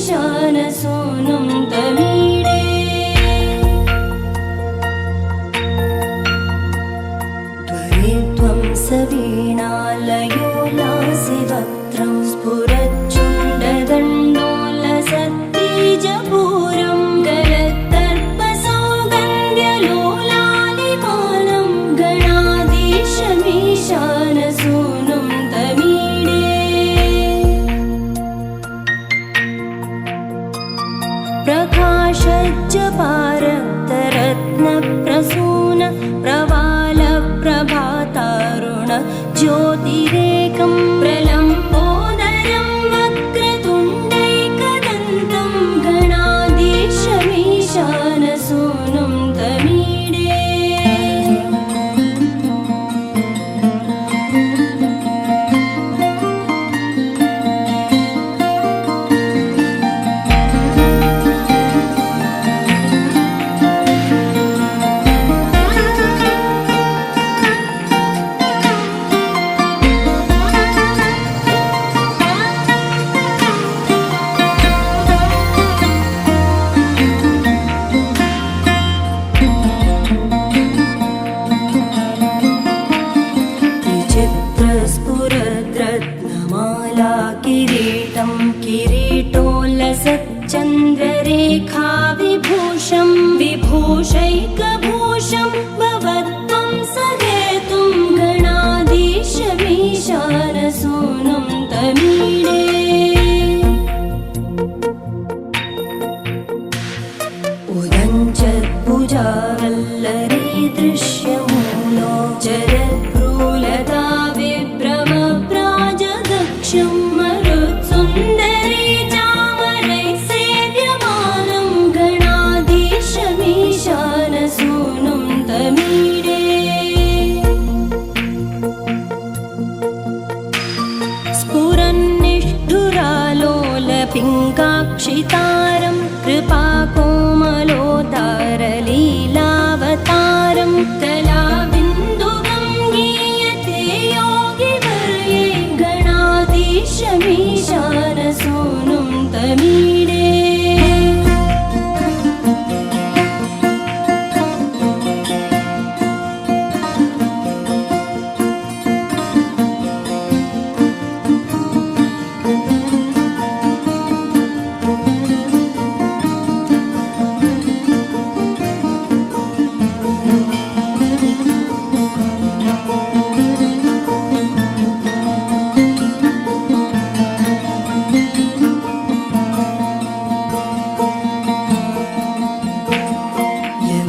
गणाधीशमीशानसूनुं तमीडे त्वरित्वं सवीणालयो लासिवक्त्रं स्फुरच्चुण्डदण्डोलसत्तेजपूरं गलत्तर्पसौगन्ध्यलोलालिमानं गणाधीशमीशानसूनुं तमीडे प्रकाशज्जपारक्तरत्नप्रसून प्रवालप्रभातारुण ज्योतिरेकं प्रलम्बोदरं वक्रतुण्डैकदन्तं गणाधीशमीशानसूनुं तमीडे स्फुरद्रत्नमाला किरीटं किरीटोल्लसच्चन्द्ररेखा विभूषं विभूषैकभूषं भवत्वं सहेतुं गणाधीशमीशानसूनुं तमीडे उदञ्चत्भुजावल्लरी दृश्यमूलो जरद्भ्रूलता विभ्रमप्राजदक्षं मरुत्सुन्दरी चामरैः सेव्यमानं गणाधीशमीशानसूनुं तमीडे स्फुरन्निष्ठुरालोलपिङ्गाक्षितारं कृपाकोमलोदारलीलावतारं कलाबिन्दुगं गीयते योगिवर्ये गणाधीशमीशानसूनुं तमीडे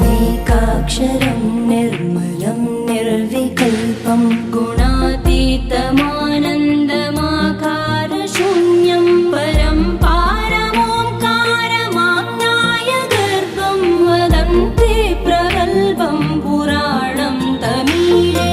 यमेकाक्षरं निर्मलं निर्विकल्पं गुणातीतमानन्दमाकारशून्यं परं पारमोङ्कारमाज्ञाय गर्भं वदन्ति प्रगल्भं पुराणं तमीडे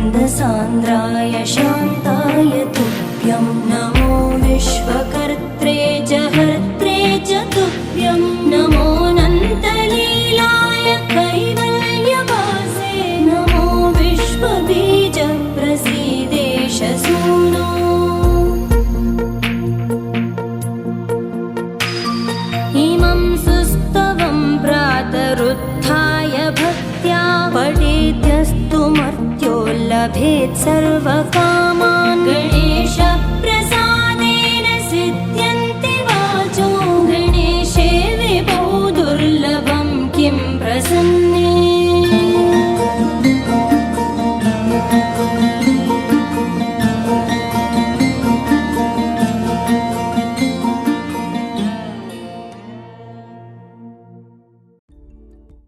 चिदानन्दसान्द्राय शान्ताय तुभ्यं नमो विश्वकर्त्रे जहर्त्रे च तुभ्यं नमोऽनन्तलीलाय कैवल्यवासे नमो विश्वबीजप्रसीदेश सूनो इमं सुस्तवं प्रातरुत्थाय भक्त्या पठेद्यस्तु मर्त्यो लभेत् सर्वकामान् गणेशप्रसाद